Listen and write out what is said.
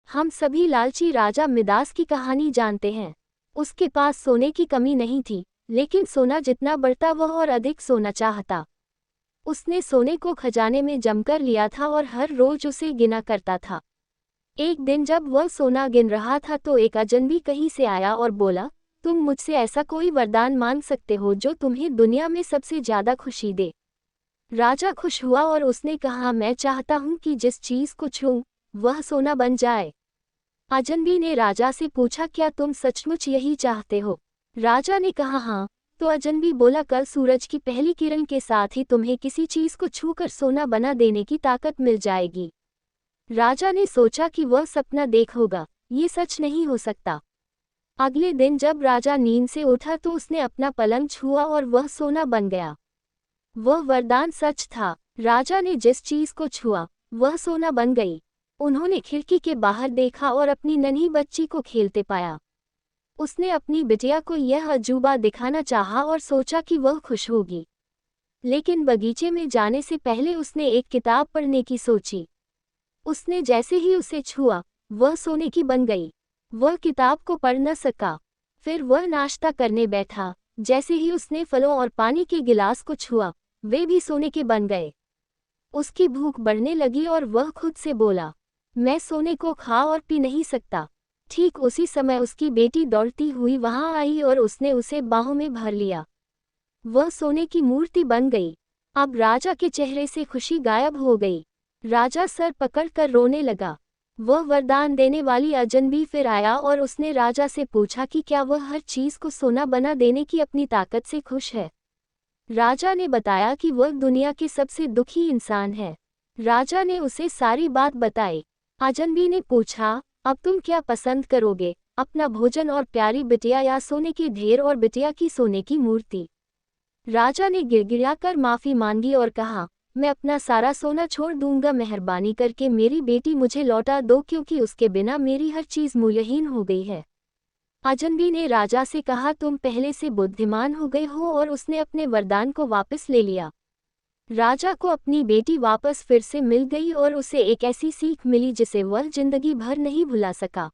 हम सभी लालची राजा मिदास की कहानी जानते हैं। उसके पास सोने की कमी नहीं थी, लेकिन सोना जितना बढ़ता वह और अधिक सोना चाहता। उसने सोने को खजाने में जमकर लिया था और हर रोज उसे गिना करता था। एक दिन जब वह सोना गिन रहा था तो एक अजनबी कहीं से आया और बोला, तुम मुझसे ऐसा कोई वरदान मांग सकते हो जो तुम्हें दुनिया में सबसे ज्यादा खुशी दे। राजा खुश हुआ और उसने कहा, मैं चाहता हूँ कि जिस चीज को छूऊं वह सोना बन जाए। अजनबी ने राजा से पूछा, क्या तुम सचमुच यही चाहते हो? राजा ने कहा, हाँ। तो अजनबी बोला, कल सूरज की पहली किरण के साथ ही तुम्हें किसी चीज को छूकर सोना बना देने की ताकत मिल जाएगी। राजा ने सोचा कि वह सपना देख होगा, ये सच नहीं हो सकता। अगले दिन जब राजा नींद से उठा तो उसने अपना पलंग छुआ और वह सोना बन गया। वह वरदान सच था। राजा ने जिस चीज को छुआ वह सोना बन गई। उन्होंने खिड़की के बाहर देखा और अपनी नन्ही बच्ची को खेलते पाया। उसने अपनी बिटिया को यह अजूबा दिखाना चाहा और सोचा कि वह खुश होगी। लेकिन बगीचे में जाने से पहले उसने एक किताब पढ़ने की सोची। उसने जैसे ही उसे छुआ वह सोने की बन गई। वह किताब को पढ़ न सका। फिर वह नाश्ता करने बैठा। जैसे ही उसने फलों और पानी के गिलास को छुआ वे भी सोने के बन गए। उसकी भूख बढ़ने लगी और वह खुद से बोला, मैं सोने को खा और पी नहीं सकता। ठीक उसी समय उसकी बेटी दौड़ती हुई वहां आई और उसने उसे बाहों में भर लिया। वह सोने की मूर्ति बन गई। अब राजा के चेहरे से खुशी गायब हो गई। राजा सर पकड़कर रोने लगा। वह वरदान देने वाली अजनबी फिर आया और उसने राजा से पूछा कि क्या वह हर चीज को सोना बना देने की अपनी ताकत से खुश है। राजा ने बताया कि वह दुनिया के सबसे दुखी इंसान है। राजा ने उसे सारी बात बताई। अजनबी ने पूछा, अब तुम क्या पसंद करोगे, अपना भोजन और प्यारी बिटिया या सोने के ढेर और बिटिया की सोने की मूर्ति? राजा ने गिड़गिड़ाकर माफी मांगी और कहा, मैं अपना सारा सोना छोड़ दूंगा, मेहरबानी करके मेरी बेटी मुझे लौटा दो क्योंकि उसके बिना मेरी हर चीज मूल्यहीन हो गई है। अजनबी ने राजा से कहा, तुम पहले से बुद्धिमान हो गए हो, और उसने अपने वरदान को वापस ले लिया। राजा को अपनी बेटी वापस फिर से मिल गई और उसे एक ऐसी सीख मिली जिसे वह जिंदगी भर नहीं भुला सका।